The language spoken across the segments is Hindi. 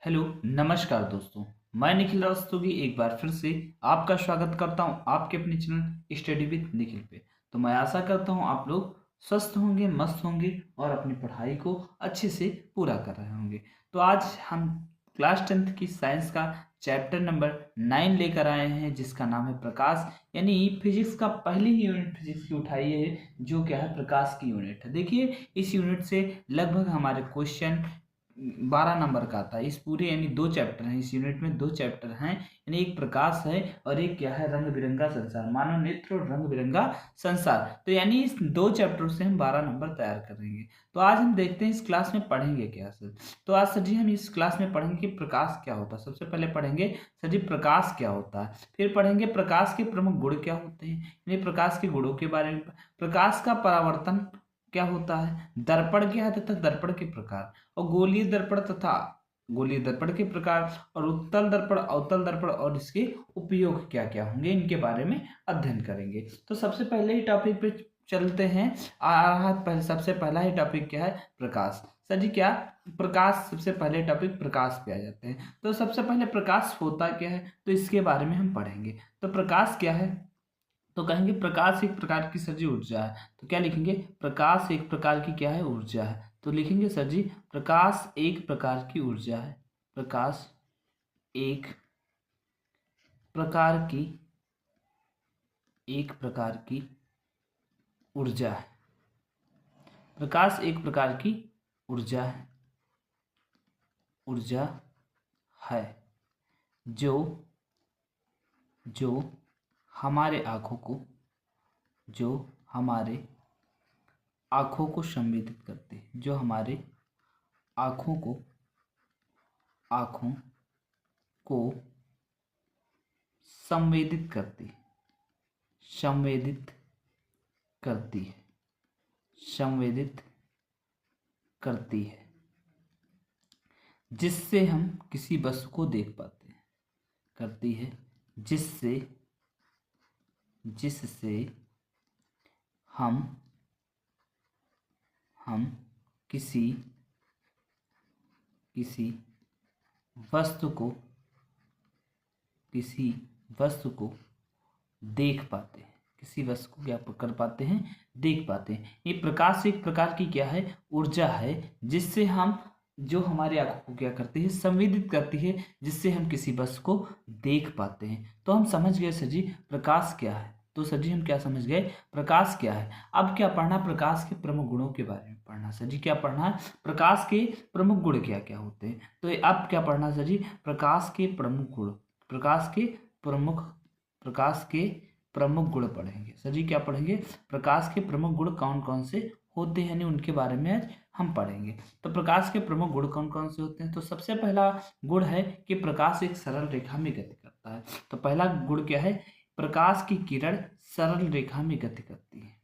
हेलो नमस्कार दोस्तों। मैं निखिल रस्तोगी एक बार फिर से आपका स्वागत करता हूं आपके अपने चैनल स्टडी विद निखिल पे। तो मैं आशा करता हूं आप लोग स्वस्थ होंगे, मस्त होंगे और अपनी पढ़ाई को अच्छे से पूरा कर रहे होंगे। तो आज हम क्लास 10th की साइंस का चैप्टर नंबर 9 लेकर आए हैं, जिसका नाम है प्रकाश। यानी फिजिक्स का पहली ही यूनिट फिजिक्स की उठाई है, जो क्या है प्रकाश की यूनिट है। देखिए इस यूनिट से लगभग हमारे क्वेश्चन 12 नंबर का आता है। इस पूरे यानी 2 चैप्टर हैं, इस यूनिट में 2 चैप्टर हैं। यानी एक प्रकाश है और एक क्या है रंग बिरंगा संसार, मानव नेत्र और रंग बिरंगा संसार। तो यानी इस 2 चैप्टर से हम 12 नंबर तैयार करेंगे। तो आज हम देखते हैं इस क्लास में पढ़ेंगे क्या सर। तो आज सर जी हम इस क्लास में पढ़ेंगे कि प्रकाश क्या होता है। सबसे पहले पढ़ेंगे सर जी प्रकाश क्या होता है, फिर पढ़ेंगे प्रकाश के प्रमुख गुण क्या होते हैं, यानी प्रकाश के गुणों के बारे में, प्रकाश का परावर्तन क्या होता है, दर्पण क्या है तथा दर्पण के प्रकार, और गोलीय दर्पण तथा गोलीय दर्पण के प्रकार, और उत्तल दर्पण, अवतल दर्पण और इसके उपयोग क्या क्या होंगे, इनके बारे में अध्ययन करेंगे। तो सबसे पहले ही टॉपिक पे चलते हैं। सबसे पहला ही टॉपिक क्या है, प्रकाश। सर जी क्या प्रकाश, सबसे पहले टॉपिक प्रकाश पे आ जाते हैं। तो सबसे पहले प्रकाश होता क्या है, तो इसके बारे में हम पढ़ेंगे। तो प्रकाश क्या है, तो कहेंगे प्रकाश एक प्रकार की सर जी ऊर्जा है। तो क्या लिखेंगे, प्रकाश एक प्रकार की क्या है, ऊर्जा है। तो लिखेंगे सर जी प्रकाश एक प्रकार की ऊर्जा है। प्रकाश एक प्रकार की ऊर्जा है। प्रकाश एक प्रकार की ऊर्जा है, ऊर्जा है जो जो हमारे आँखों को जो हमारे आँखों को संवेदित करती है, जो हमारे आँखों को संवेदित करती है, संवेदित करती है, संवेदित करती है, जिससे हम किसी वस्तु को देख पाते हैं, करती है जिससे जिससे हम किसी वस्तु को देख पाते हैं, किसी वस्तु को क्या कर पाते हैं, देख पाते हैं। ये प्रकाश एक प्रकार की क्या है, ऊर्जा है, जिससे हम जो हमारे आंखों को क्या करती है, संवेदित करती है, जिससे हम किसी वस्तु को देख पाते हैं। तो हम समझ गए सर जी प्रकाश क्या है। तो सर जी हम क्या समझ गए, प्रकाश क्या है। अब क्या पढ़ना, प्रकाश के प्रमुख गुणों के बारे में पढ़ना। सर जी क्या पढ़ना है, प्रकाश के प्रमुख गुण क्या क्या होते हैं। तो अब क्या पढ़ना सर जी, प्रकाश के प्रमुख गुण, प्रकाश के प्रमुख गुण पढ़ेंगे। सर जी क्या पढ़ेंगे, प्रकाश के प्रमुख गुण कौन कौन से होते हैं, यानी उनके बारे में आज हम पढ़ेंगे। तो प्रकाश के प्रमुख गुण कौन कौन से होते हैं। तो सबसे पहला गुण है कि प्रकाश एक सरल रेखा में गति करता है। तो पहला गुण क्या है, प्रकाश की किरण सरल रेखा में गति करती है।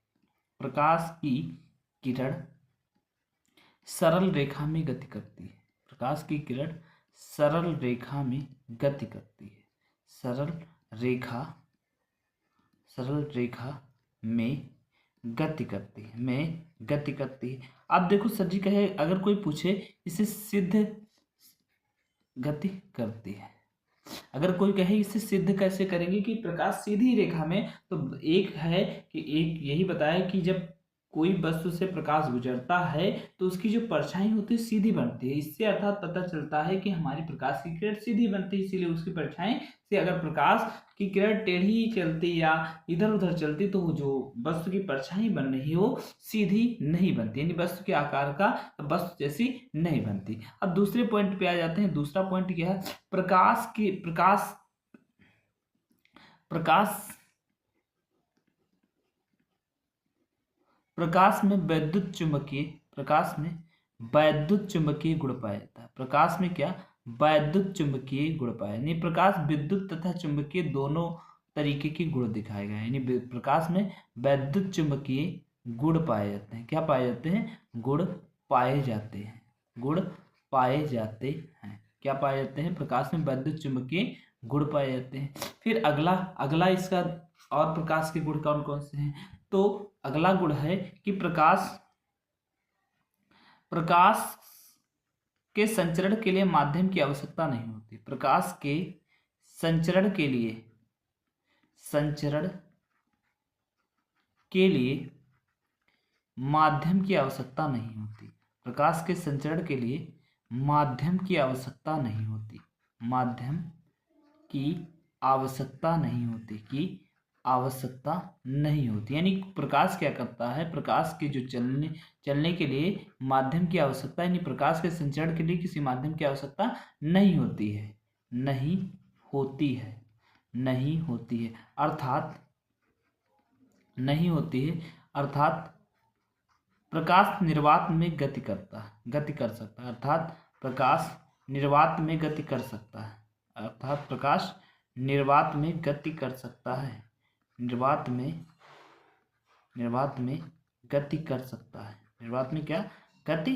प्रकाश की किरण सरल रेखा में गति करती है। प्रकाश की किरण सरल रेखा में गति करती है। सरल रेखा में गति करती है। अब देखो सर जी कहे, अगर कोई पूछे इसे सिद्ध गति करती है, अगर कोई कहे इसे सिद्ध कैसे करेंगे कि प्रकाश सीधी रेखा में, तो एक है कि एक यही बताया कि जब कोई वस्तु से प्रकाश गुजरता है तो उसकी जो परछाई होती है सीधी बनती है। इससे अर्थात पता चलता है कि हमारी प्रकाश की किरण सीधी बनती है, इसीलिए उसकी परछाई से अगर प्रकाश की किरण टेढ़ी चलती या इधर उधर चलती तो वो जो वस्तु की परछाई बन रही है वो सीधी नहीं बनती, यानी वस्तु के आकार का वस्तु जैसी नहीं बनती। अब दूसरे पॉइंट पे आ जाते हैं। दूसरा पॉइंट क्या है, प्रकाश में वैद्युत चुंबकीय गुण पाया जाता है। प्रकाश में क्या, वैद्युत चुंबकीय गुण पाया, यानी प्रकाश विद्युत तथा चुंबकीय दोनों तरीके के गुण दिखाए गए, यानी प्रकाश में वैद्युत चुंबकीय गुण पाए जाते हैं। क्या पाए जाते हैं, गुण पाए जाते हैं, गुण पाए जाते हैं। क्या पाए जाते हैं, प्रकाश में वैद्युत चुंबकीय गुण पाए जाते हैं। फिर अगला इसका और प्रकाश के गुण कौन कौन से हैं। तो अगला गुण है कि प्रकाश के संचरण के लिए माध्यम की आवश्यकता नहीं होती। प्रकाश के संचरण के लिए माध्यम की आवश्यकता नहीं होती। प्रकाश के संचरण के लिए माध्यम की आवश्यकता नहीं होती। माध्यम की आवश्यकता नहीं होती यानी प्रकाश क्या करता है, प्रकाश के जो चलने के लिए माध्यम की आवश्यकता, यानी प्रकाश के संचरण के लिए किसी माध्यम की आवश्यकता नहीं होती है। अर्थात प्रकाश निर्वात में गति कर सकता है। अर्थात प्रकाश निर्वात में गति कर सकता है। निर्वात में गति कर सकता है। निर्वात में गति कर सकता है। निर्वात में क्या गति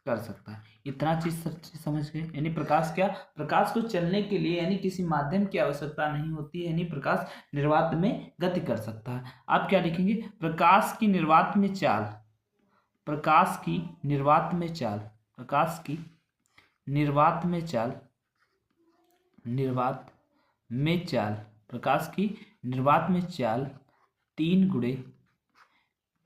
कर सकता है। इतना चीज समझ गए। यानी प्रकाश को चलने के लिए यानी किसी माध्यम की आवश्यकता नहीं होती है, यानी प्रकाश निर्वात में गति कर सकता है। आप क्या लिखेंगे, प्रकाश की निर्वात में चाल। प्रकाश की निर्वात में चाल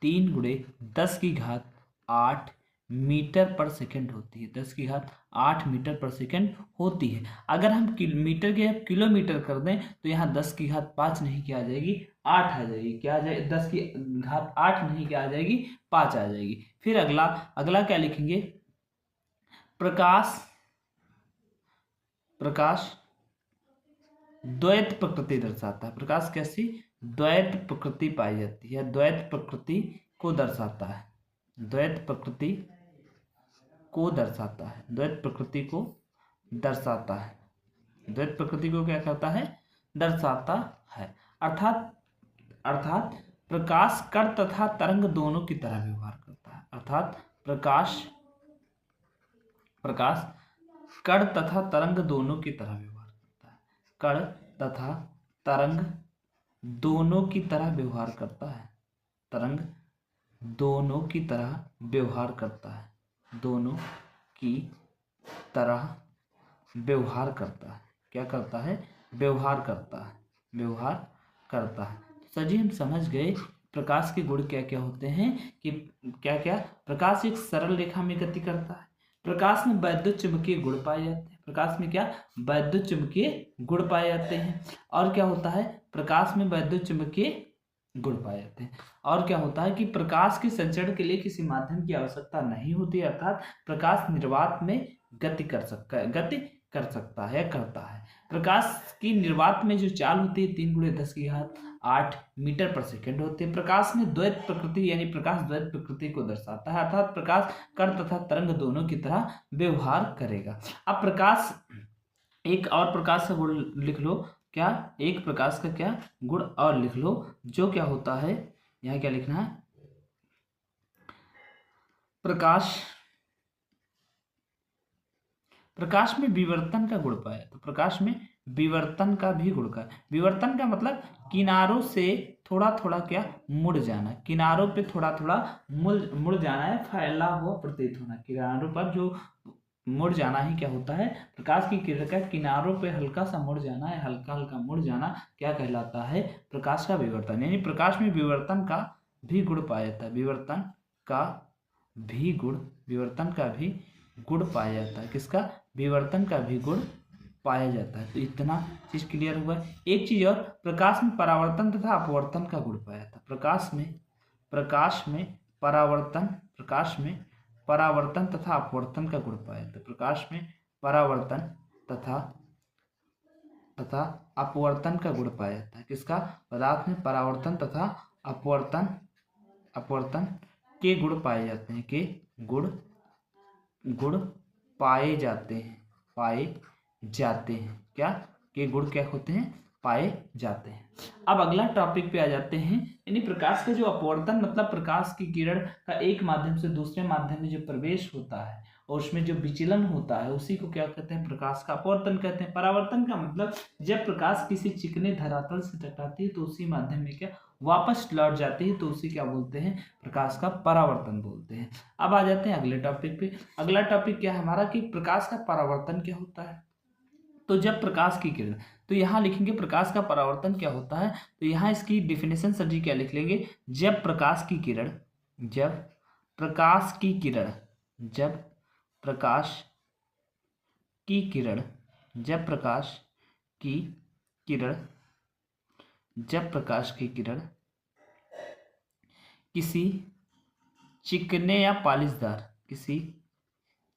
3 × 10⁸ मीटर पर सेकंड होती है। 10⁸ मीटर पर सेकंड होती है। अगर हम मीटर के किलोमीटर कर दें तो यहाँ 10⁵ नहीं क्या आ जाएगी, 8 आ जाएगी। क्या आ जाएगी, 10⁸ नहीं क्या आ जाएगी, 5 आ जाएगी। फिर अगला क्या लिखेंगे, प्रकाश द्वैत प्रकृति दर्शाता है। प्रकाश कैसी द्वैत प्रकृति पाई जाती है, द्वैत प्रकृति को दर्शाता है। द्वैत प्रकृति को दर्शाता क्या करता है, दर्शाता है। अर्थात प्रकाश कण तथा तरंग दोनों की तरह व्यवहार करता है। अर्थात प्रकाश कण तथा तरंग दोनों की तरह व्यवहार करता है। कण तथा तरंग दोनों की तरह व्यवहार करता है। तरंग दोनों की तरह व्यवहार करता है। दोनों की तरह व्यवहार करता है। क्या करता है, व्यवहार करता है। सर जी हम समझ गए प्रकाश के गुण क्या क्या होते हैं कि क्या प्रकाश एक सरल रेखा में गति करता है। प्रकाश में वैद्युत चुंबकीय गुण पाए जाते हैं। प्रकाश में क्या वैद्युत चुंबकीय गुण पाए जाते हैं। और क्या होता है, प्रकाश में वैद्युत चुंबकीय गुण पाए जाते हैं। और क्या होता है कि प्रकाश के संचरण के लिए किसी माध्यम की आवश्यकता नहीं होती, अर्थात प्रकाश निर्वात में गति कर सकता है करता है। प्रकाश की निर्वात में जो चाल होती है 3 × 10⁸ मीटर पर सेकंड होती है। प्रकाश में द्वैत प्रकृति यानी प्रकाश द्वैत प्रकृति को दर्शाता है। अर्थात प्रकाश कण तथा तरंग दोनों की तरह व्यवहार करेगा। अब प्रकाश एक और प्रकाश का गुण लिख लो, क्या एक प्रकाश का क्या गुण और लिख लो, जो क्या होता है, यहाँ क्या लिखना है, प्रकाश में विवर्तन का गुण पाया। तो प्रकाश में विवर्तन का भी गुण का, विवर्तन का मतलब किनारों से थोड़ा थोड़ा क्या मुड़ जाना, किनारों पे थोड़ा थोड़ा मुड़ जाना है, फैला हुआ प्रतीत होना। किनारों पर जो मुड़ जाना ही क्या होता है, प्रकाश की किरण का किनारों पे हल्का सा मुड़ जाना है, हल्का हल्का मुड़ जाना क्या कहलाता है, प्रकाश का विवर्तन। यानी प्रकाश में विवर्तन का भी गुण पाया जाता है। विवर्तन का भी गुण पाया जाता है। किसका, विवर्तन का भी गुण पाया जाता है। तो इतना चीज क्लियर हुआ। एक चीज और, प्रकाश में परावर्तन तथा अपवर्तन का गुण पाया जाता है। प्रकाश में परावर्तन तथा अपवर्तन का गुण पाया जाता है। प्रकाश में परावर्तन तथा अपवर्तन का गुण पाया जाता है। किसका, पदार्थ में परावर्तन तथा अपवर्तन के गुण पाए जाते हैं, के गुण पाए जाते हैं। क्या के गुण क्या होते हैं, पाए जाते हैं। अब अगला टॉपिक पे आ जाते हैं, यानी प्रकाश का जो अपवर्तन मतलब प्रकाश की किरण का एक माध्यम से दूसरे माध्यम में जो प्रवेश होता है और उसमें जो विचलन होता है उसी को क्या कहते हैं, प्रकाश का अपवर्तन कहते हैं। परावर्तन का मतलब जब प्रकाश किसी चिकने धरातल से टकराती है तो उसी माध्यम में क्या वापस लौट जाती है, तो उसी क्या बोलते हैं, प्रकाश का परावर्तन बोलते हैं। अब आ जाते हैं अगले टॉपिक पे। अगला टॉपिक क्या है हमारा कि प्रकाश का परावर्तन क्या होता है। तो जब प्रकाश की किरण, तो यहाँ लिखेंगे प्रकाश का परावर्तन क्या होता है, तो यहाँ इसकी डिफिनेशन सर जी क्या लिख लेंगे, जब प्रकाश की किरण, जब प्रकाश की किरण, जब प्रकाश की किरण, जब प्रकाश की किरण, जब प्रकाश की किरण किसी चिकने या पालिशदार, किसी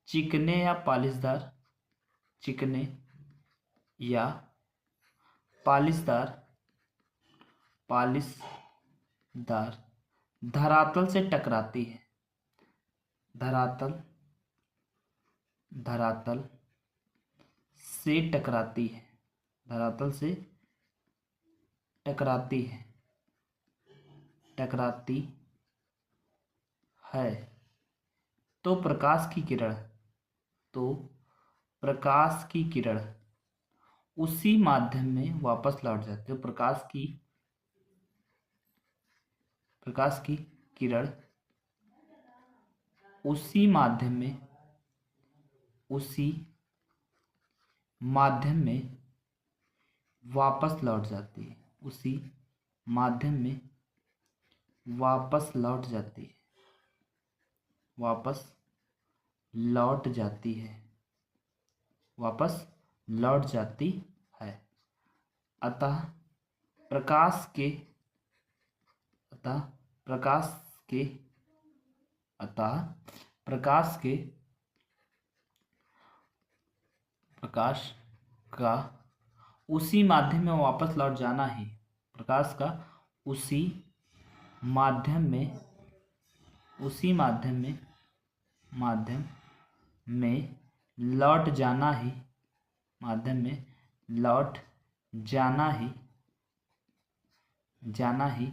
चिकने या पालिशदार, चिकने या पालिशदार, पालिशदार धरातल से टकराती है, धरातल, धरातल से टकराती है, धरातल से टकराती है, टकराती है, तो प्रकाश की किरण, तो प्रकाश की किरण उसी माध्यम में वापस लौट जाती है। प्रकाश की किरण उसी माध्यम में, उसी माध्यम में वापस लौट जाती है, उसी माध्यम में वापस लौट जाती है, वापस लौट जाती है, वापस लौट जाती है। अतः प्रकाश के, अतः प्रकाश के, अतः प्रकाश के, प्रकाश का उसी माध्यम में वापस लौट जाना ही, प्रकाश का उसी माध्यम में, उसी माध्यम में, माध्यम में लौट जाना ही, माध्यम में लौट जाना ही, जाना ही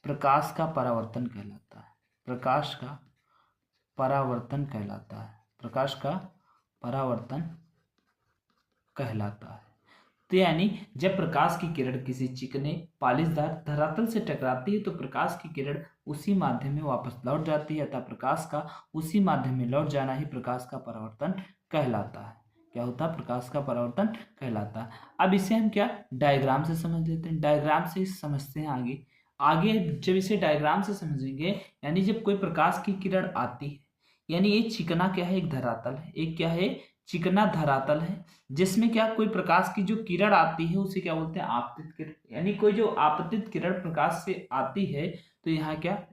प्रकाश का परावर्तन कहलाता है, प्रकाश का परावर्तन कहलाता है, प्रकाश का परावर्तन कहलाता है। तो यानी जब प्रकाश की किरण किसी चिकने पालिशदार धरातल से टकराती है तो प्रकाश की किरण उसी माध्यम में वापस लौट जाती है, अतः प्रकाश का उसी माध्यम में लौट जाना ही प्रकाश का परावर्तन कहलाता है। क्या होता है, प्रकाश का परावर्तन कहलाता है। अब इसे हम क्या डायग्राम से समझ लेते हैं, डायग्राम से समझते हैं आगे। आगे जब इसे डायग्राम से समझेंगे, यानी जब कोई प्रकाश की किरण आती है, यानी ये चिकना क्या है, एक धरातल है, एक क्या है, चिकना धरातल है, जिसमें क्या कोई प्रकाश की जो किरण आती है उसे क्या बोलते हैं, आपतित किरण। यानी कोई जो आपतित किरण प्रकाश से आती है तो यहाँ क्या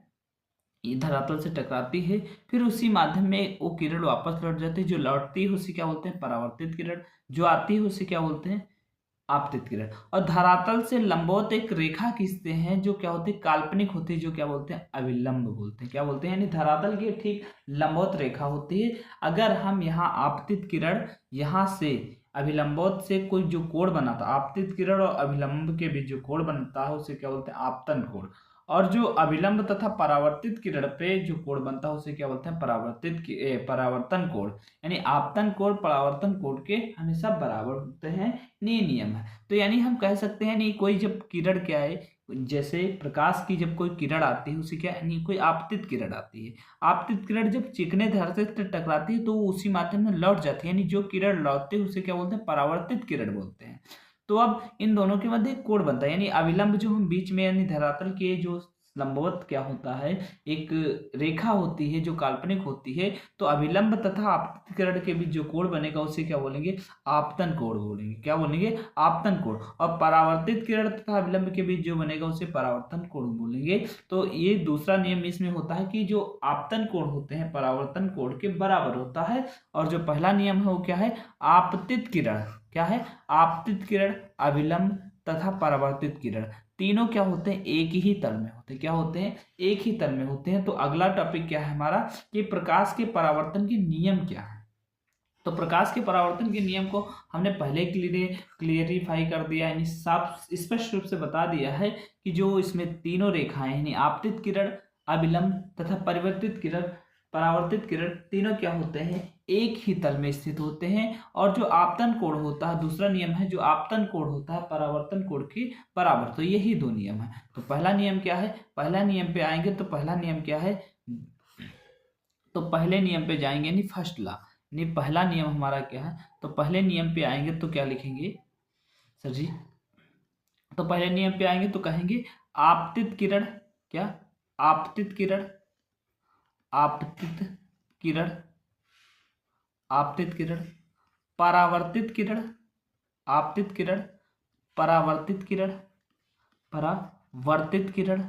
ये धरातल से टकराती है, फिर उसी माध्यम में वो किरण वापस लौट जाती है, जो लौटती है उसे क्या बोलते हैं, परावर्तित किरण, जो आती है उसे क्या बोलते हैं, आपतित किरण। और धरातल से लंबवत एक रेखा खींचते हैं जो क्या होती है, काल्पनिक होती है, जो क्या बोलते हैं, अभिलंब बोलते हैं। क्या बोलते हैं, यानी धरातल की ठीक लंबवत रेखा होती है। अगर हम यहाँ आपतित किरण यहाँ से अभिलंबवत से कोई जो कोण बना था, आपतित किरण और अभिलंब के बीच जो कोण बनता है उसे क्या बोलते हैं, आपतन कोण। और जो अभिलंब तथा परावर्तित किरण पे जो कोण बनता है उसे क्या बोलते हैं, परावर्तन कोण। यानी आपतन कोण परावर्तन कोण के हमेशा बराबर होते हैं, ये नियम है। तो यानी हम कह सकते हैं नहीं, कोई जब किरण क्या है, जैसे प्रकाश की जब कोई किरण आती है उसे क्या, यानी कोई आपतित किरण आती है, आपतित किरण जब चिकने धरातल से टकराती है तो उसी माध्यम में लौट जाती है, यानी जो किरण लौटती है उसे क्या बोलते हैं, परावर्तित किरण बोलते हैं। तो अब इन दोनों के मध्य कोण बनता है, यानी अविलंब जो हम बीच में, यानी धरातल के जो लंबवत क्या होता है, एक रेखा होती है जो काल्पनिक होती है, तो अभिलंब तथा आपतित किरण के बीच जो कोण बनेगा उसे क्या बोलेंगे, आपतन कोण बोलेंगे। क्या बोलेंगे, आपतन कोण। और परावर्तित किरण तथा अभिलंब के बीच जो बनेगा उसे परावर्तन कोण बोलेंगे। तो ये दूसरा नियम इसमें होता है कि जो आपतन कोण होते हैं परावर्तन कोण के बराबर होता है, और जो पहला नियम है वो क्या है, आपतित किरण, क्या है, आपतित किरण, अभिलंब तथा परावर्तित किरण तीनों क्या होते हैं, एक ही तल में होते हैं। क्या होते हैं, एक ही तल में होते हैं। तो अगला टॉपिक क्या है हमारा, कि प्रकाश के परावर्तन के नियम क्या है। तो प्रकाश के परावर्तन के नियम को हमने पहले क्लियरिफाई कर दिया, यानी साफ स्पष्ट रूप से बता दिया है कि जो इसमें तीनों रेखाएं यानी आपतित किरण, अभिलंब तथा परिवर्तित किरण, परावर्तित किरण तीनों क्या होते हैं, एक ही तल में स्थित होते हैं। और जो आपतन कोण होता है, दूसरा नियम है जो आपतन कोण होता है परावर्तन कोण के बराबर। तो यही दो नियम है। तो पहला नियम क्या है, पहला नियम पे आएंगे तो पहला नियम क्या है, तो पहले नियम पे जाएंगे यानी फर्स्ट लॉ, यानी पहला नियम हमारा क्या है। तो पहले नियम पे आएंगे तो क्या लिखेंगे सर जी, तो पहले नियम पे आएंगे तो कहेंगे आपतित किरण, क्या आपतित किरण, आपतित किरण, आपतित किरण, परावर्तित किरण, आपतित किरण, परावर्तित किरण, परावर्तित किरण,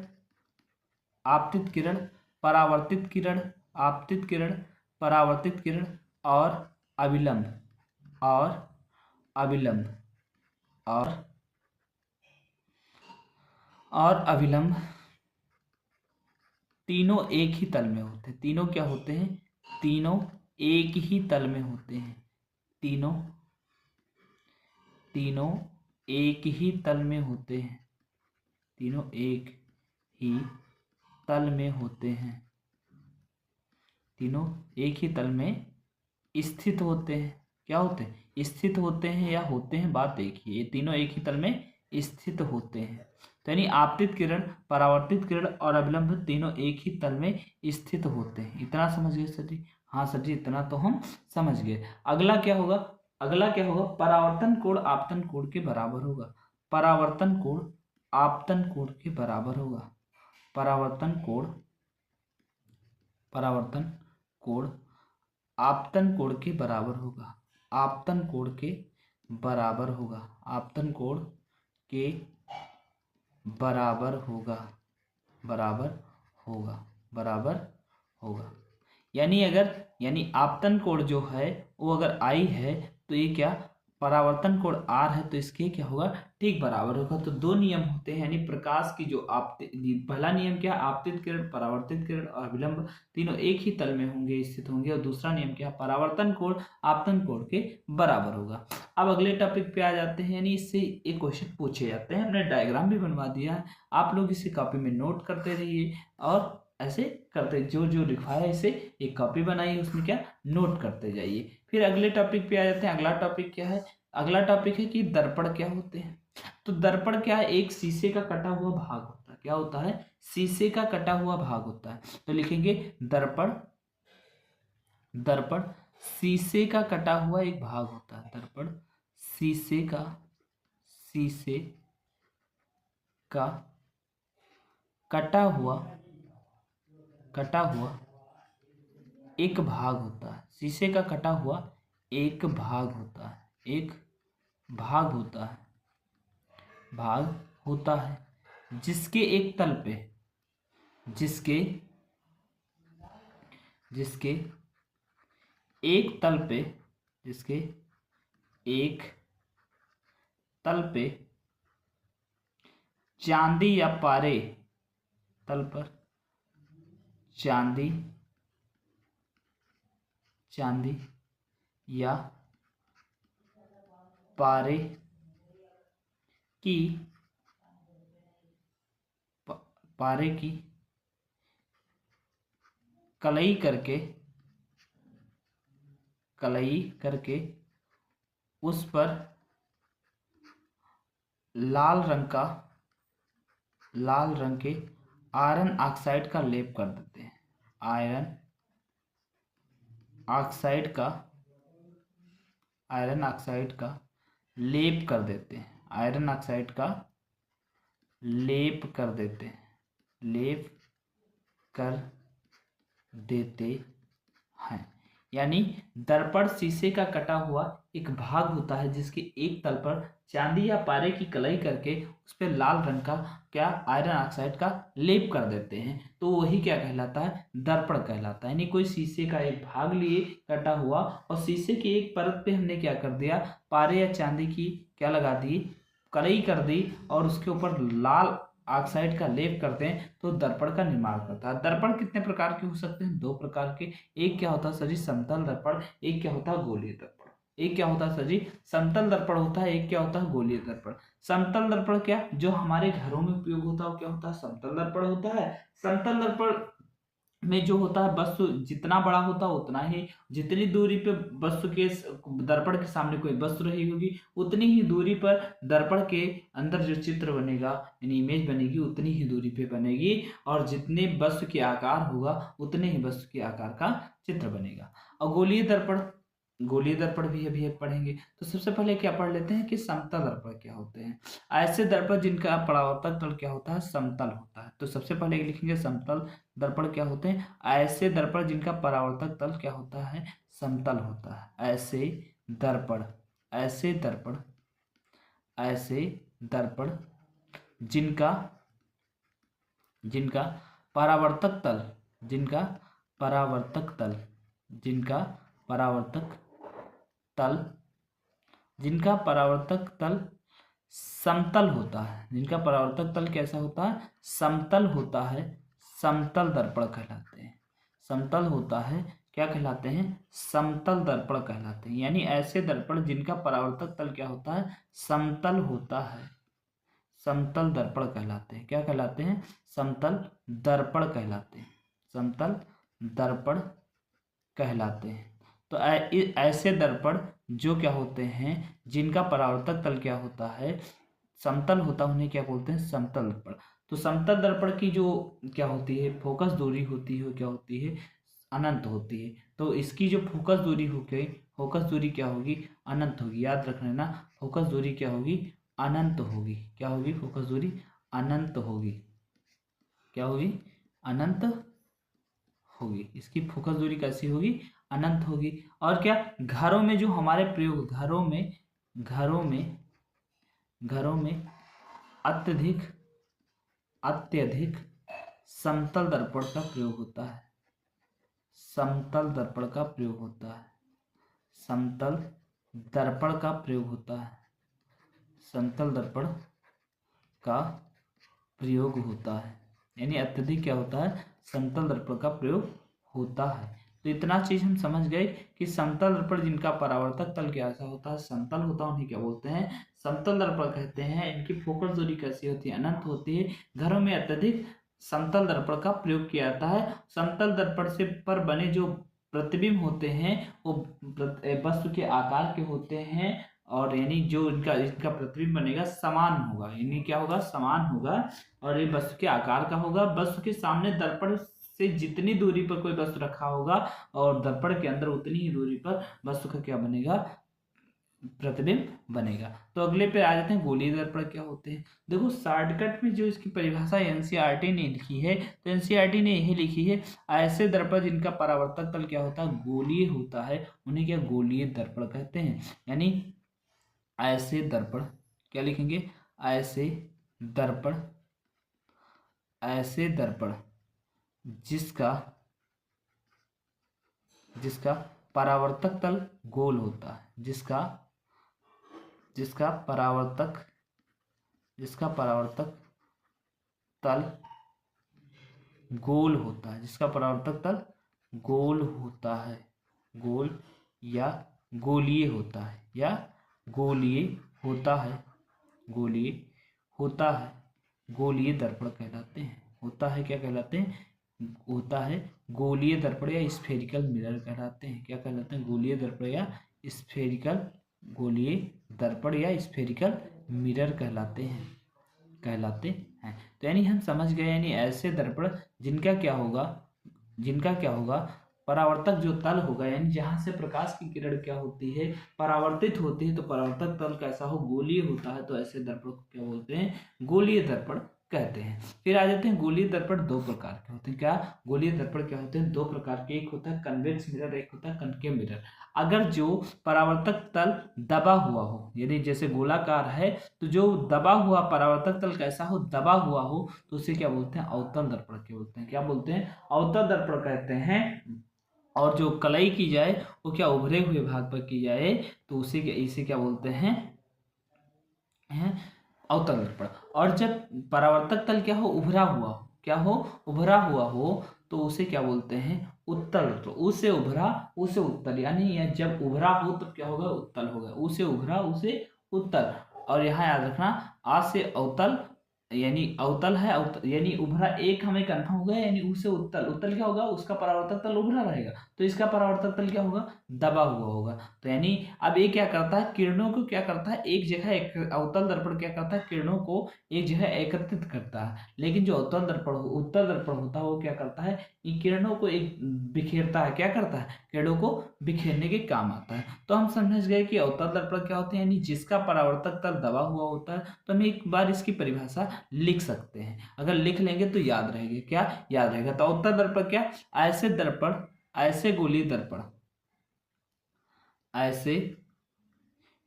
आपतित किरण, परावर्तित किरण, आपतित किरण, परावर्तित किरण, और अविलंब, और अविलंब, और अविलंब तीनों एक ही तल में होते हैं। तीनों क्या होते हैं, तीनों एक ही तल में होते हैं। तीनों एक ही तल में होते हैं। तीनों एक ही तल में होते हैं। तीनों एक ही तल में स्थित होते हैं। क्या होते हैं, स्थित होते हैं या होते हैं, बात देखिए, ये तीनों एक ही तल में स्थित होते हैं। तो यानी आपतित किरण, परावर्तित किरण और अविलंब तीनों एक ही तल में स्थित होते हैं। इतना समझ गए सर जी? हाँ सर जी, इतना तो हम समझ गए। अगला क्या होगा, अगला क्या होगा, परावर्तन कोण आपतन कोण के बराबर होगा। परावर्तन कोण आपतन कोण के बराबर होगा। परावर्तन कोण आपतन कोण के बराबर होगा। आपतन कोण के बराबर होगा। आपतन कोण के बराबर होगा। बराबर होगा। बराबर होगा। यानी आपतन कोण जो है वो अगर I है तो ये क्या, परावर्तन कोण R है, तो इसके क्या होगा, ठीक बराबर होगा। तो दो नियम होते हैं, यानी प्रकाश की जो पहला नियम क्या, आपतित किरण, परावर्तित किरण और अविलंब तीनों एक ही तल में होंगे, स्थित होंगे। और दूसरा नियम क्या, परावर्तन कोण आपतन कोण के बराबर होगा। अब अगले टॉपिक पे आ जाते हैं, यानी इससे एक क्वेश्चन पूछे जाते हैं। हमने डायग्राम भी बनवा दिया है, आप लोग इसे कॉपी में नोट करते रहिए और ऐसे करते, जो जो लिखा है इसे एक कॉपी बनाइए, उसमें क्या नोट करते जाइए। फिर अगले टॉपिक पे आ जाते हैं। अगला टॉपिक क्या है, अगला टॉपिक है कि दर्पण क्या होते हैं। तो दर्पण क्या है, एक शीशे का कटा हुआ भाग होता है। क्या होता है, शीशे का कटा हुआ भाग होता है। तो लिखेंगे दर्पण, दर्पण शीशे का कटा हुआ एक भाग होता है। दर्पण शीशे का कटा हुआ एक भाग होता है। शीशे का कटा हुआ एक भाग होता है। एक भाग होता है, भाग होता है जिसके एक तल पे, जिसके एक तल पे, जिसके एक तल पे चांदी या पारे, तल पर चांदी या पारे की कलई करके उस पर लाल रंग के आयरन ऑक्साइड का लेप कर देते हैं। आयरन ऑक्साइड का लेप कर देते हैं। आयरन ऑक्साइड का लेप कर देते हैं। लेप कर देते हैं। यानी दर्पण शीशे का कटा हुआ एक भाग होता है जिसके एक तल पर चांदी या पारे की कलई करके उस पर लाल रंग का क्या, आयरन ऑक्साइड का लेप कर देते हैं। तो वही क्या कहलाता है, दर्पण कहलाता है। यानी कोई शीशे का एक भाग लिए कटा हुआ और शीशे की एक परत पे हमने क्या कर दिया, पारे या चांदी की क्या लगा दी, कलई कर दी और उसके ऊपर लाल ऑक्साइड का लेप करते हैं तो दर्पण का निर्माण करता है। दर्पण कितने प्रकार के हो सकते हैं, दो प्रकार के। एक क्या होता है सर जी, समतल दर्पण, एक क्या होता है गोलीय दर्पण। एक क्या होता है सर जी, समतल दर्पण होता है, एक क्या होता है गोलीय दर्पण। समतल दर्पण क्या, जो हमारे घरों में उपयोग होता है वो क्या होता है, समतल दर्पण होता है। समतल दर्पण में जो होता है वस्तु जितना बड़ा होता है उतना ही, जितनी दूरी पे वस्तु के दर्पण के सामने कोई वस्तु रही होगी उतनी ही दूरी पर दर्पण के अंदर जो चित्र बनेगा यानी इमेज बनेगी उतनी ही दूरी पे बनेगी, और जितने वस्तु के आकार होगा उतने ही वस्तु के आकार का चित्र बनेगा। और गोलीय दर्पण भी अभी पढ़ेंगे। तो सबसे पहले क्या पढ़ लेते हैं कि समतल दर्पण क्या होते हैं। ऐसे दर्पण जिनका परावर्तक तल क्या होता है, समतल होता है। तो सबसे पहले लिखेंगे समतल दर्पण क्या होते हैं। ऐसे दर्पण जिनका परावर्तक तल क्या होता है, समतल होता है। ऐसे दर्पण जिनका परावर्तक तल जिनका परावर्तक तल समतल होता है, जिनका परावर्तक तल कैसा होता है, समतल होता है, समतल दर्पण कहलाते हैं। समतल होता है, क्या कहलाते हैं, समतल दर्पण कहलाते हैं। यानी ऐसे दर्पण जिनका परावर्तक तल क्या होता है, समतल होता है, समतल दर्पण कहलाते हैं। क्या कहलाते हैं, समतल दर्पण कहलाते हैं, समतल दर्पण कहलाते हैं। तो ऐसे दर्पण जो क्या होते हैं, जिनका परावर्तक तल क्या होता है, समतल होता है, उन्हें क्या बोलते हैं, समतल दर्पण। तो समतल दर्पण की जो क्या होती है, फोकस दूरी होती है, क्या होती है, अनंत होती है। तो इसकी जो फोकस दूरी क्या होगी, अनंत होगी। याद रख लेना, फोकस दूरी क्या होगी, अनंत होगी। क्या होगी, फोकस दूरी अनंत होगी। क्या होगी, अनंत होगी। इसकी फोकस दूरी कैसी होगी, अनंत होगी। और क्या, घरों में जो हमारे प्रयोग, घरों में अत्यधिक समतल दर्पण का प्रयोग होता है, समतल दर्पण का प्रयोग होता है, समतल दर्पण का प्रयोग होता है, समतल दर्पण का प्रयोग होता है। यानी अत्यधिक क्या होता है, समतल दर्पण का प्रयोग होता है। तो इतना चीज हम समझ गए कि समतल दर्पण जिनका परावर्तक तल कैसा होता है, समतल होता है, उन्हें क्या बोलते हैं, समतल दर्पण कहते हैं। इनकी फोकस दूरी कैसी होती है, अनंत होती है। घरों में अत्यधिक समतल दर्पण का प्रयोग किया जाता है। समतल दर्पण से पर बने जो प्रतिबिंब होते हैं वो वस्तु के आकार के होते हैं, और यानी जो इनका प्रतिबिंब बनेगा समान होगा, यानी क्या होगा, समान होगा, और ये वस्तु के आकार का होगा। वस्तु के सामने दर्पण से जितनी दूरी पर कोई वस्तु रखा होगा और दर्पण के अंदर उतनी ही दूरी पर वस्तु का क्या बनेगा, प्रतिबिंब बनेगा। तो अगले पे आ जाते हैं, गोलीय दर्पण क्या होते हैं। देखो शॉर्टकट में जो इसकी परिभाषा एनसीईआरटी ने लिखी है, तो एनसीईआरटी ने यही लिखी है, ऐसे दर्पण जिनका परावर्तक तल क्या होता है, गोलीय होता है, उन्हें क्या गोलीय दर्पण कहते हैं। यानी ऐसे दर्पण क्या लिखेंगे, ऐसे दर्पण जिसका परावर्तक तल गोल होता है, जिसका परावर्तक तल गोल होता है, जिसका परावर्तक तल गोल होता है, गोल या गोलीय होता है, गोलीय दर्पण कहलाते हैं। होता है, क्या कहलाते हैं, होता है गोलीय दर्पण या स्फेरिकल मिरर कहलाते हैं। क्या कहलाते हैं, गोलीय दर्पण या स्फेरिकल मिरर कहलाते हैं। तो यानी हम समझ गए, यानी ऐसे दर्पण जिनका क्या होगा, परावर्तक जो तल होगा, यानी जहां से प्रकाश की किरण क्या होती है, परावर्तित होती है, तो परावर्तक तल कैसा हो, गोलीय होता है। तो ऐसे दर्पण को क्या बोलते हैं, गोलीय दर्पण कहते हैं। फिर आ जाते हैं, गोलीय दर्पण दो प्रकार के होते हैं। क्या, गोलीय दर्पण क्या होते हैं, दो प्रकार के, एक होता है कन्वेक्स मिरर, एक होता है कनकेव मिरर। अगर जो परावर्तक तल दबा हुआ हो, यदि जैसे गोलाकार है, तो जो दबा हुआ परावर्तक तल कैसा हो, दबा हुआ हो, तो उसे क्या बोलते हैं, अवतल दर्पण के बोलते हैं। क्या बोलते हैं, अवतल दर्पण कहते हैं। और जो कलई की जाए वो क्या उभरे हुए भाग पर की जाए, तो इसे क्या बोलते हैं, अवतल दर्पण। और जब परावर्तक तल क्या हो, उभरा हुआ हो, तो उसे क्या बोलते हैं, उत्तल दर्पण। उसे उभरा, उसे उत्तल, यानी जब उभरा हो तब क्या होगा, उत्तल होगा। उसे उभरा, उसे उत्तल। और यहाँ याद रखना, आ से अवतल, यानी अवतल है, यानी उभरा एक हमें कंफर्म हो गया, यानी उसे उत्तल, उत्तल क्या होगा, उसका परावर्तक तल उभरा रहेगा, तो इसका परावर्तक तल क्या होगा, दबा हुआ होगा। तो यानी अब ये क्या करता है, किरणों को क्या करता है, एक जगह एक अवतल दर्पण क्या करता है, किरणों को एक जगह एकत्रित करता है। लेकिन जो अवतल दर्पण उत्तल दर्पण होता है वो क्या करता है, इन किरणों को एक बिखेरता है, क्या करता है, किरणों को बिखेरने के काम आता है। तो हम समझ गए कि अवतल दर्पण क्या होते हैं, यानी जिसका परावर्तक तल दबा हुआ होता है। तो हम एक बार इसकी परिभाषा लिख सकते हैं, अगर लिख लेंगे तो याद रहेगा, क्या याद रहेगा। तो उत्तर दर्पण क्या, ऐसे दर्पण, ऐसे गोलीय दर्पण, ऐसे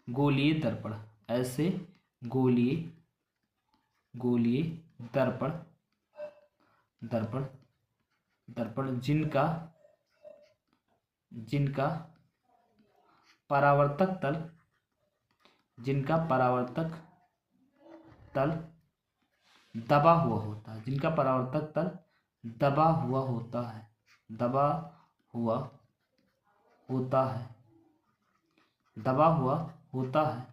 गोलीय दर्पण, ऐसे गोलीय गोलीय दर्पण, दर्पण दर्पण जिनका जिनका परावर्तक तल, जिनका परावर्तक तल दबा हुआ होता है, जिनका परावर्तक तल दबा हुआ होता है, दबा हुआ होता है, दबा हुआ होता है,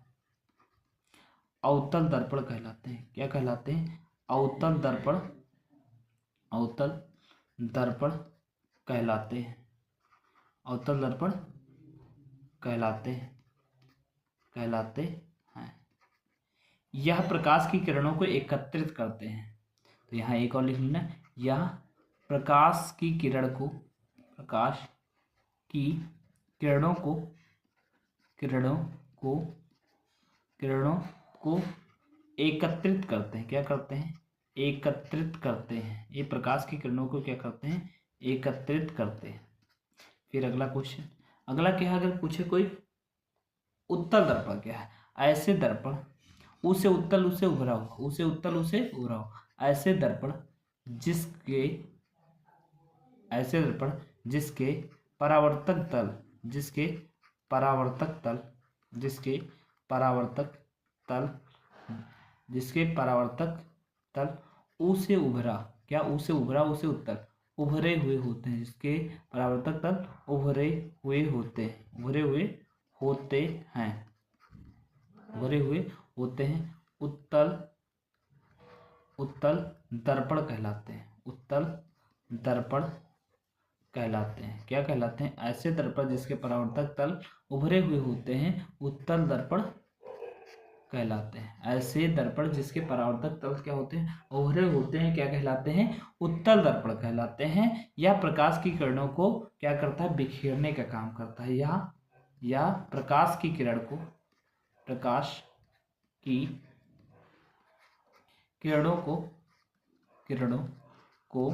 अवतल दर्पण कहलाते हैं। क्या कहलाते हैं, अवतल दर्पण, अवतल दर्पण कहलाते हैं, अवतल दर्पण कहलाते हैं, कहलाते हैं। यह प्रकाश की किरणों को एकत्रित करते हैं। तो यहाँ एक और लिख लेना, यह प्रकाश की किरण को, प्रकाश की किरणों को, किरणों को, किरणों को एकत्रित करते हैं। क्या करते हैं, एकत्रित करते हैं। ये प्रकाश की किरणों को क्या करते हैं, एकत्रित करते हैं। फिर अगला क्वेश्चन, अगला क्या है, अगर पूछे कोई उत्तल दर्पण क्या है, ऐसे दर्पण, उसे उत्तल उसे उभरा हुआ, उसे उत्तल उसे उभरा हुआ, ऐसे दर्पण जिसके, ऐसे दर्पण जिसके परावर्तक तल, जिसके परावर्तक तल, जिसके परावर्तक तल, जिसके परावर्तक तल उसे उभरा, क्या उसे उभरा, उसे उत्तल, उभरे हुए होते हैं, जिसके परावर्तक तल उभरे हुए होते हैं, उभरे हुए होते हैं, उभरे हुए होते हैं, उत्तल, उत्तल दर्पण कहलाते हैं, उत्तल दर्पण कहलाते हैं। क्या कहलाते हैं, ऐसे दर्पण जिसके परावर्तक तल उभरे हुए होते हैं, उत्तल दर्पण कहलाते हैं। ऐसे दर्पण जिसके परावर्तक तल क्या होते हैं, उभरे होते हैं, क्या कहलाते हैं, उत्तल दर्पण कहलाते हैं। यह प्रकाश की किरणों को क्या करता है, बिखेरने का काम करता है। यह प्रकाश की किरण को, प्रकाश की किरणों को, किरणों को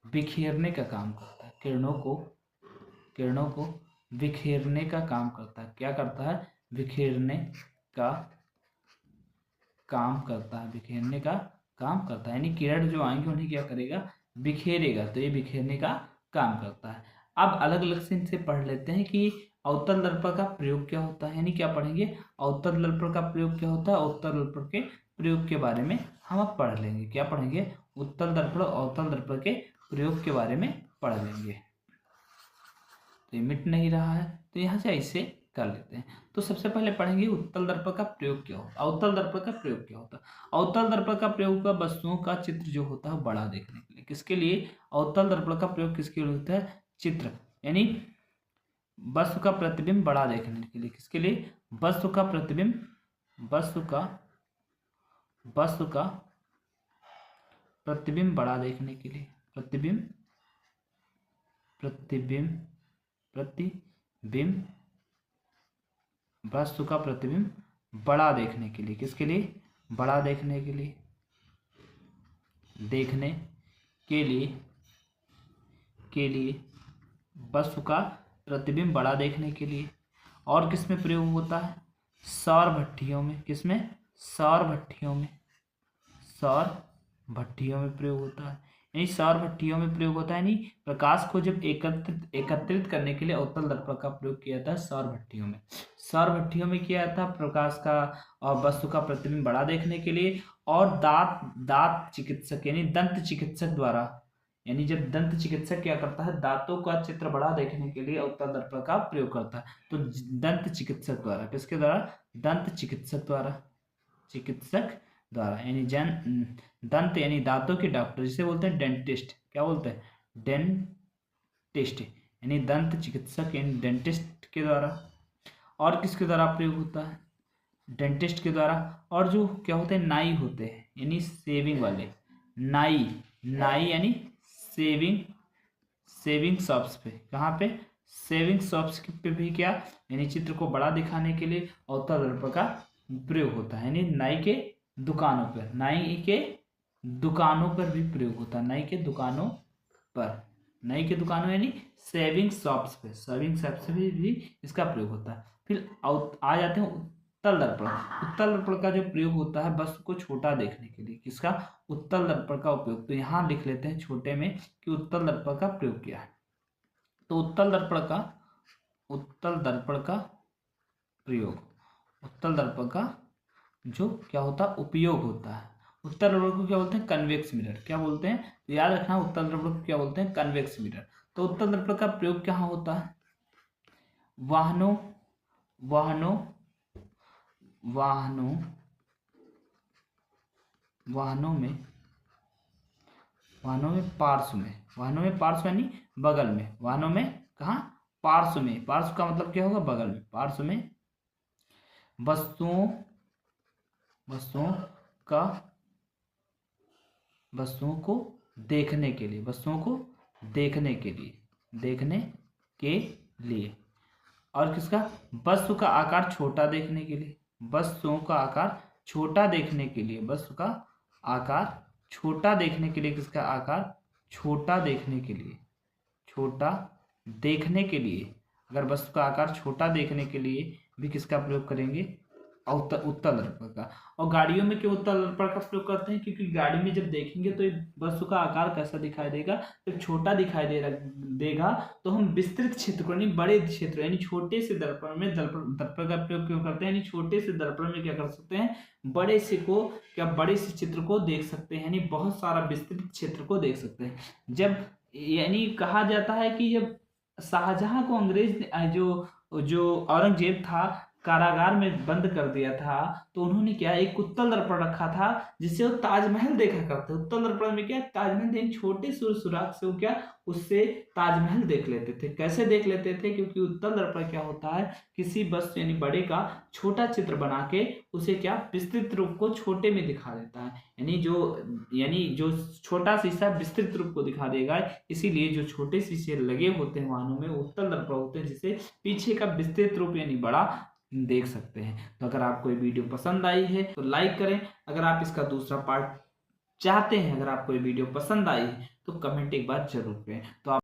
बिखेरने का काम करता है, किरणों को, किरणों को बिखेरने का काम करता है। क्या करता है, बिखेरने का काम करता है, बिखेरने का काम करता है। यानी किरण जो आएंगे उन्हें क्या करेगा, बिखेरेगा। तो ये बिखेरने का काम करता है। अब अलग अलग से इनसे पढ़ लेते हैं कि अवतल दर्पण का प्रयोग क्या होता है। यानी क्या पढ़ेंगे, अवतल दर्पण का प्रयोग क्या होता है, अवतल दर्पण के प्रयोग के बारे में हम अब पढ़ लेंगे। क्या पढ़ेंगे, उत्तल दर्पण अवतल दर्पण के प्रयोग के बारे में पढ़ लेंगे। तो ये मिट नहीं रहा है, तो यहाँ से ऐसे कर लेते हैं। तो सबसे पहले पढ़ेंगे उत्तल दर्पण का प्रयोग क्या होता है, अवतल दर्पण का प्रयोग क्या होता है। अवतल दर्पण का प्रयोग का वस्तुओं का चित्र जो होता है बड़ा देखने के लिए। किसके लिए, अवतल दर्पण का प्रयोग किसके लिए होता है, चित्र, यानी वस्तु का प्रतिबिंब बड़ा देखने के लिए। किसके लिए, वस्तु का प्रतिबिंब, वस्तु का प्रतिबिंब बड़ा देखने के लिए, प्रतिबिंब, प्रतिबिंब, प्रतिबिंब, वस्तु का प्रतिबिंब बड़ा देखने के लिए। किसके लिए, बड़ा देखने के लिए, देखने के लिए, के लिए वस्तु का प्रतिबिंब बड़ा देखने के लिए। और किसमें प्रयोग होता है, सौर भट्टियों में। किसमें, सौर भट्टियों में, सौर भट्टियों में प्रयोग होता है। यानी सौर भट्टियों में प्रयोग होता है, यानी प्रकाश को जब एकत्रित करने के लिए अवतल दर्पण का प्रयोग किया जाता है सौर भट्टियों में। सौर भट्टियों में किया जाता है प्रकाश का और वस्तु का प्रतिबिंब बड़ा देखने के लिए। और दांत चिकित्सक यानी दंत चिकित्सक द्वारा, यानी जब दंत चिकित्सक क्या करता है, दांतों का चित्र बड़ा देखने के लिए अवतल दर्पण का प्रयोग करता है। तो दंत चिकित्सक द्वारा, किसके द्वारा, दंत चिकित्सक द्वारा, चिकित्सक द्वारा, यानी दंत यानी दांतों के डॉक्टर, जिसे बोलते हैं डेंटिस्ट। क्या बोलते हैं? डेंटिस्ट यानी दंत चिकित्सक यानी डेंटिस्ट के द्वारा। और किसके द्वारा प्रयोग होता है? डेंटिस्ट के द्वारा। और जो क्या होते हैं, नाई होते हैं यानी सेविंग वाले, नाई नाई यानी सेविंग शॉप्स पे। कहाँ पे? सेविंग शॉप्स पे भी क्या, यानी चित्र को बड़ा दिखाने के लिए अवतल दर्पण का प्रयोग होता है। यानी नाई के दुकानों पर, नाई के दुकानों पर भी प्रयोग होता है। नाई के दुकानों पर, नाई के दुकानों यानी सेविंग शॉप्स पे, सेविंग शॉप्स पे भी इसका प्रयोग होता है। फिर आ जाते हैं उत्तल दर्पण। उत्तल दर्पण का जो प्रयोग होता है वस्तु को छोटा देखने के लिए। किसका? उत्तल दर्पण का उपयोग। तो यहाँ लिख लेते हैं छोटे में कि उत्तल दर्पण का प्रयोग किया है। तो उत्तल दर्पण का प्रयोग, उत्तल दर्पण का जो क्या होता है, उपयोग होता है। उत्तल दर्पण को क्या बोलते हैं? Convex mirror. क्या बोलते हैं? तो याद रखना, उत्तल दर्पण को क्या बोलते हैं? Convex mirror. तो उत्तल दर्पण का प्रयोग कहाँ होता है? वाहनों वाहनों वाहनों वाहनों में वाहनों में पार्श्व यानी बगल में। वाहनों में कहाँ? पार्श्व में। पार्श्व का मतलब क्या होगा? बगल में। पार्श्व में वस्तुओं को देखने के लिए, और किसका? वस्तु का आकार छोटा देखने के लिए, वस्तु का आकार छोटा देखने के लिए, किसका आकार छोटा देखने के लिए, अगर वस्तु का आकार छोटा देखने के लिए भी किसका प्रयोग करेंगे? उत्तल दर्पण का। और गाड़ियों में क्यों उत्तल दर्पण का प्रयोग करते हैं? क्योंकि गाड़ी में जब देखेंगे तो वस्तु का आकार कैसा दिखाई देगा? जब छोटा दिखाई देगा तो हम विस्तृत क्षेत्र को, यानी बड़े क्षेत्र, यानी छोटे से दर्पण में दर्पण का प्रयोग क्यों करते हैं? यानी छोटे से दर्पण में क्या कर सकते हैं? बड़े से चित्र को देख सकते हैं, यानी बहुत सारा विस्तृत क्षेत्र को देख सकते हैं। जब यानी कहा जाता है कि जब शाहजहां को अंग्रेज जो औरंगजेब था कारागार में बंद कर दिया था, तो उन्होंने क्या, एक उत्तल दर्पण रखा था जिससे वो ताजमहल देखा करते। उत्तल दर्पण में क्या, ताजमहल एक छोटे सुराख से वो क्या, उससे ताजमहल देख लेते थे। कैसे देख लेते थे? क्योंकि उत्तल दर्पण क्या होता है, किसी वस्तु यानी बड़े का छोटा चित्र बना के उसे क्या, विस्तृत रूप को छोटे में दिखा देता है। यानी जो छोटा शीशा विस्तृत रूप को दिखा देगा, इसीलिए जो छोटे शीशे लगे होते हैं वाहनों में उत्तल दर्पण होते हैं, जिससे पीछे का विस्तृत रूप यानी बड़ा देख सकते हैं। तो अगर आपको ये वीडियो पसंद आई है तो लाइक करें। अगर आप इसका दूसरा पार्ट चाहते हैं, अगर आपको ये वीडियो पसंद आई है तो कमेंट एक बार जरूर करें। तो आप